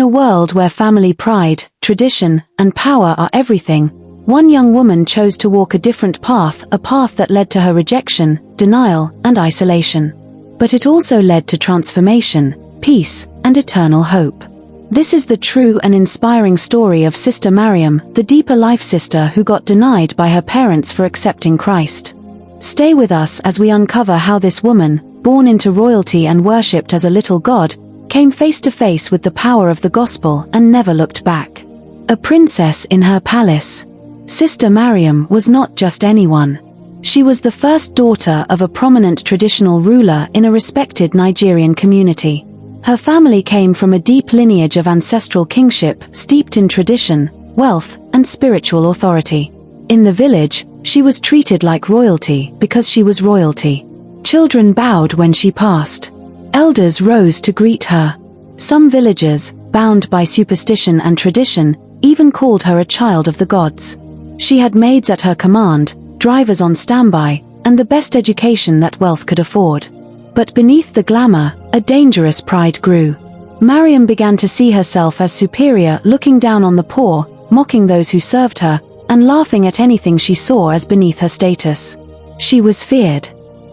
a world where family pride, tradition, and power are everything, one young woman chose to walk a different path, a path that led to her rejection, denial, and isolation. But it also led to transformation, peace, and eternal hope. This is the true and inspiring story of Sister Mariam, the deeper life sister who got denied by her parents for accepting Christ. Stay with us as we uncover how this woman, born into royalty and worshipped as a little god, came face to face with the power of the gospel and never looked back. A princess in her palace. Sister Mariam was not just anyone. She was the first daughter of a prominent traditional ruler in a respected Nigerian community. Her family came from a deep lineage of ancestral kingship steeped in tradition, wealth, and spiritual authority. In the village, she was treated like royalty because she was royalty. Children bowed when she passed. Elders rose to greet her. Some villagers, bound by superstition and tradition, even called her a child of the gods. She had maids at her command, drivers on standby, and the best education that wealth could afford. But beneath the glamour, a dangerous pride grew. Mariam began to see herself as superior, looking down on the poor, mocking those who served her, and laughing at anything she saw as beneath her status. She was feared,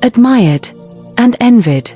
admired, and envied.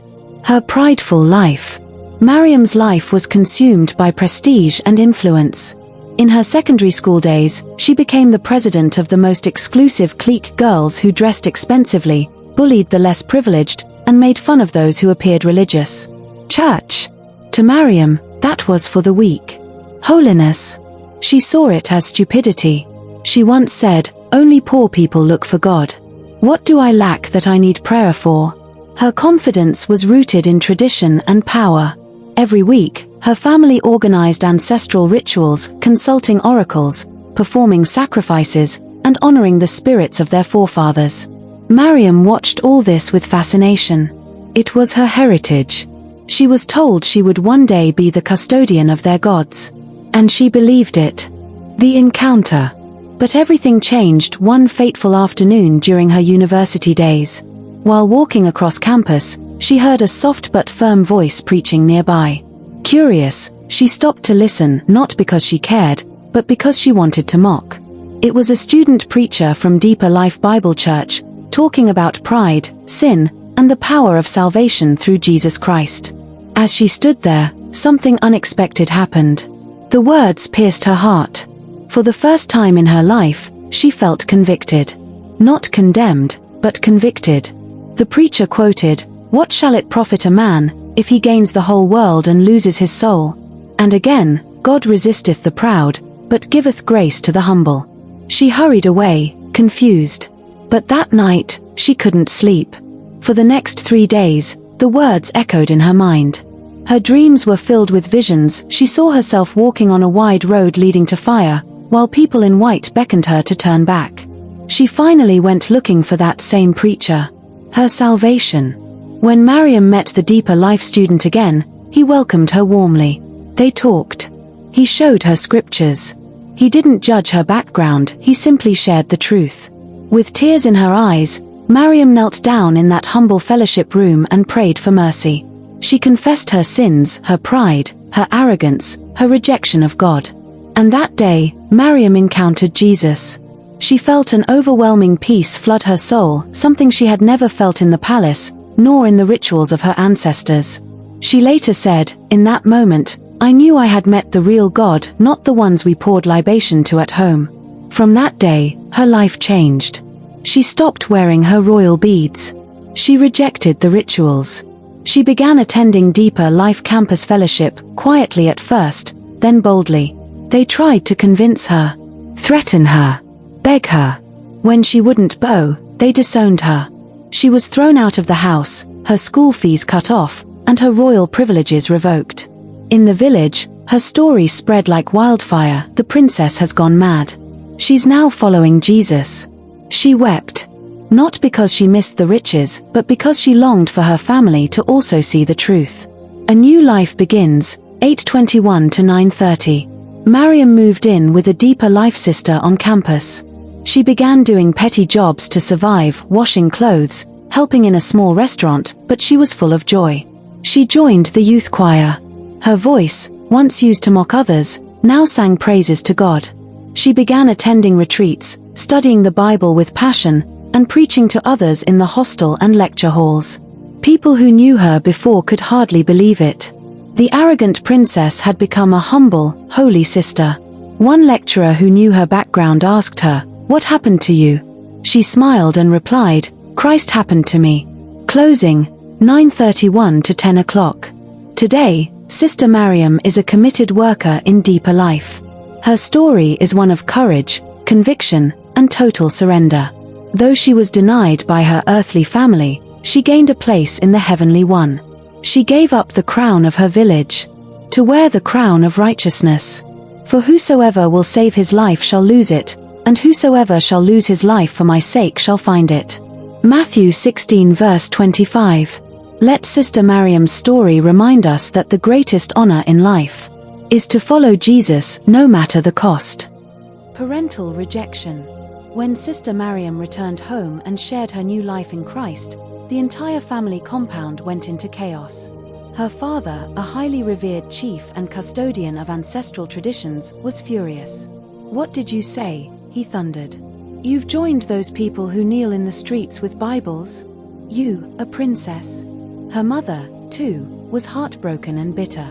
Her prideful life. Mariam's life was consumed by prestige and influence. In her secondary school days, she became the president of the most exclusive clique, girls who dressed expensively, bullied the less privileged, and made fun of those who appeared religious. Church. To Mariam, that was for the weak. Holiness. She saw it as stupidity. She once said, "Only poor people look for God. What do I lack that I need prayer for?" Her confidence was rooted in tradition and power. Every week, her family organized ancestral rituals, consulting oracles, performing sacrifices, and honoring the spirits of their forefathers. Mariam watched all this with fascination. It was her heritage. She was told she would one day be the custodian of their gods. And she believed it. The encounter. But everything changed one fateful afternoon during her university days. While walking across campus, she heard a soft but firm voice preaching nearby. Curious, she stopped to listen, not because she cared, but because she wanted to mock. It was a student preacher from Deeper Life Bible Church, talking about pride, sin, and the power of salvation through Jesus Christ. As she stood there, something unexpected happened. The words pierced her heart. For the first time in her life, she felt convicted. Not condemned, but convicted. The preacher quoted, "What shall it profit a man, if he gains the whole world and loses his soul? And again, God resisteth the proud, but giveth grace to the humble." She hurried away, confused. But that night, she couldn't sleep. For the next 3 days, the words echoed in her mind. Her dreams were filled with visions. She saw herself walking on a wide road leading to fire, while people in white beckoned her to turn back. She finally went looking for that same preacher. Her salvation. When Mariam met the Deeper Life student again, he welcomed her warmly. They talked. He showed her scriptures. He didn't judge her background, he simply shared the truth. With tears in her eyes, Mariam knelt down in that humble fellowship room and prayed for mercy. She confessed her sins, her pride, her arrogance, her rejection of God. And that day, Mariam encountered Jesus. She felt an overwhelming peace flood her soul, something she had never felt in the palace, nor in the rituals of her ancestors. She later said, "In that moment, I knew I had met the real God, not the ones we poured libation to at home." From that day, her life changed. She stopped wearing her royal beads. She rejected the rituals. She began attending Deeper Life Campus Fellowship, quietly at first, then boldly. They tried to convince her, threaten her, beg her. When she wouldn't bow, they disowned her. She was thrown out of the house, her school fees cut off, and her royal privileges revoked. In the village, her story spread like wildfire. "The princess has gone mad. She's now following Jesus." She wept. Not because she missed the riches, but because she longed for her family to also see the truth. A new life begins, 8:21 to 9:30. Mariam moved in with a Deeper Life sister on campus. She began doing petty jobs to survive, washing clothes, helping in a small restaurant, but she was full of joy. She joined the youth choir. Her voice, once used to mock others, now sang praises to God. She began attending retreats, studying the Bible with passion, and preaching to others in the hostel and lecture halls. People who knew her before could hardly believe it. The arrogant princess had become a humble, holy sister. One lecturer who knew her background asked her, "What happened to you?" She smiled and replied, "Christ happened to me." Closing, 9:31 to 10 o'clock. Today, Sister Mariam is a committed worker in deeper life. Her story is one of courage, conviction, and total surrender. Though she was denied by her earthly family, she gained a place in the heavenly one. She gave up the crown of her village to wear the crown of righteousness. For whosoever will save his life shall lose it, and whosoever shall lose his life for my sake shall find it. Matthew 16 verse 25. Let Sister Mariam's story remind us that the greatest honor in life is to follow Jesus no matter the cost. Parental rejection. When Sister Mariam returned home and shared her new life in Christ, the entire family compound went into chaos. Her father, a highly revered chief and custodian of ancestral traditions, was furious. "What did you say?" he thundered. "You've joined those people who kneel in the streets with Bibles? You, a princess?" Her mother, too, was heartbroken and bitter.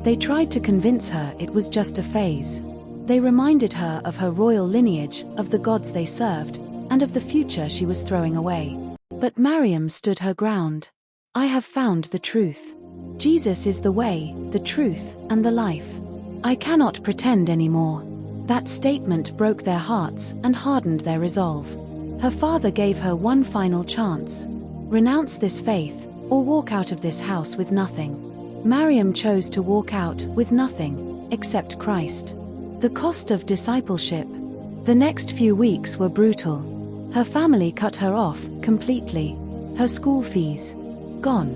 They tried to convince her it was just a phase. They reminded her of her royal lineage, of the gods they served, and of the future she was throwing away. But Mariam stood her ground. "I have found the truth. Jesus is the way, the truth, and the life. I cannot pretend anymore." That statement broke their hearts and hardened their resolve. Her father gave her one final chance. Renounce this faith, or walk out of this house with nothing. Mariam chose to walk out with nothing, except Christ. The cost of discipleship. The next few weeks were brutal. Her family cut her off completely. Her school fees, gone.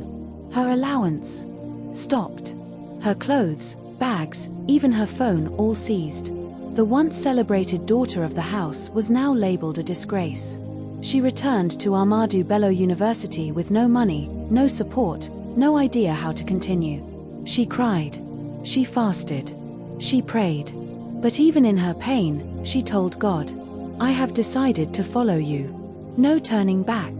Her allowance, stopped. Her clothes, bags, even her phone all seized. The once celebrated daughter of the house was now labeled a disgrace. She returned to Ahmadu Bello University with no money, no support, no idea how to continue. She cried. She fasted. She prayed. But even in her pain, she told God, "I have decided to follow you. No turning back."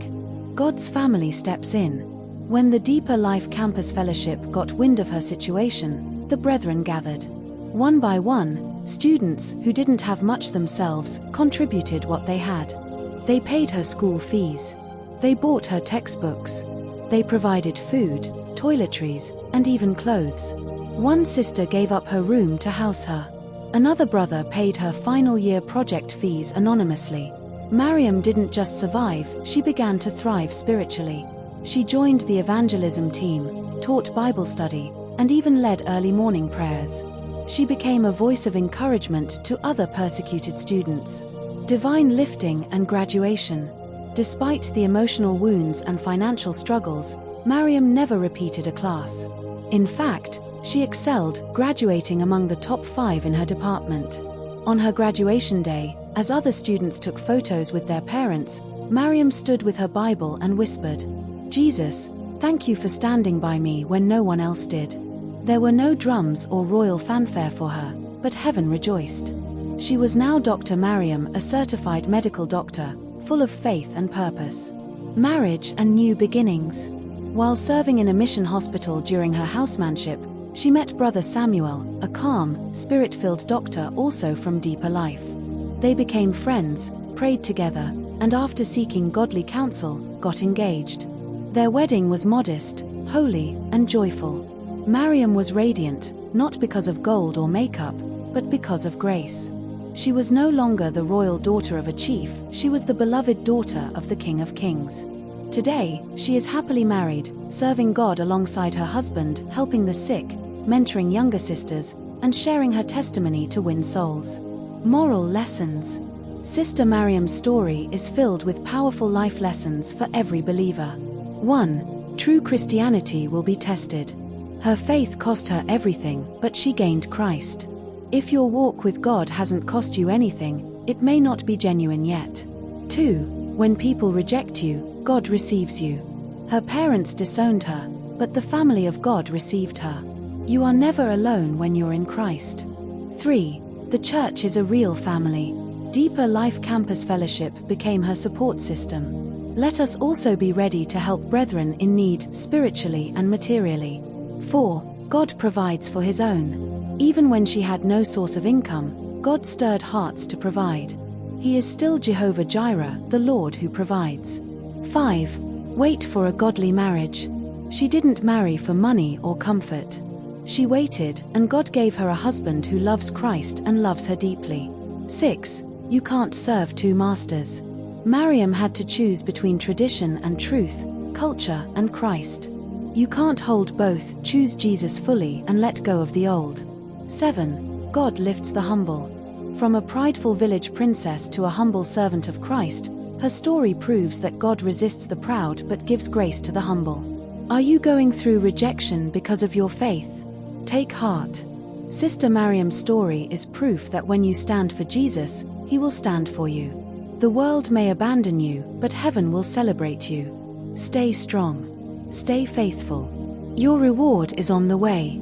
God's family steps in. When the Deeper Life Campus Fellowship got wind of her situation, the brethren gathered. One by one, students who didn't have much themselves contributed what they had. They paid her school fees. They bought her textbooks. They provided food, toiletries, and even clothes. One sister gave up her room to house her. Another brother paid her final year project fees anonymously. Mariam didn't just survive, she began to thrive spiritually. She joined the evangelism team, taught Bible study, and even led early morning prayers. She became a voice of encouragement to other persecuted students. Divine lifting and graduation. Despite the emotional wounds and financial struggles, Mariam never repeated a class. In fact, she excelled, graduating among the top 5 in her department. On her graduation day, as other students took photos with their parents, Mariam stood with her Bible and whispered, "Jesus, thank you for standing by me when no one else did." There were no drums or royal fanfare for her, but heaven rejoiced. She was now Dr. Mariam, a certified medical doctor, full of faith and purpose. Marriage and new beginnings. While serving in a mission hospital during her housemanship, she met Brother Samuel, a calm, spirit-filled doctor also from Deeper Life. They became friends, prayed together, and after seeking godly counsel, got engaged. Their wedding was modest, holy, and joyful. Mariam was radiant, not because of gold or makeup, but because of grace. She was no longer the royal daughter of a chief, she was the beloved daughter of the King of Kings. Today, she is happily married, serving God alongside her husband, helping the sick, mentoring younger sisters, and sharing her testimony to win souls. Moral lessons. Sister Mariam's story is filled with powerful life lessons for every believer. 1. True Christianity will be tested. Her faith cost her everything, but she gained Christ. If your walk with God hasn't cost you anything, it may not be genuine yet. 2. When people reject you, God receives you. Her parents disowned her, but the family of God received her. You are never alone when you're in Christ. 3. The church is a real family. Deeper Life Campus Fellowship became her support system. Let us also be ready to help brethren in need spiritually and materially. 4. God provides for His own. Even when she had no source of income, God stirred hearts to provide. He is still Jehovah Jireh, the Lord who provides. 5. Wait for a godly marriage. She didn't marry for money or comfort. She waited, and God gave her a husband who loves Christ and loves her deeply. 6. You can't serve two masters. Mariam had to choose between tradition and truth, culture and Christ. You can't hold both. Choose Jesus fully and let go of the old. 7. God lifts the humble. From a prideful village princess to a humble servant of Christ, her story proves that God resists the proud but gives grace to the humble. Are you going through rejection because of your faith? Take heart. Sister Mariam's story is proof that when you stand for Jesus, He will stand for you. The world may abandon you, but heaven will celebrate you. Stay strong. Stay faithful. Your reward is on the way.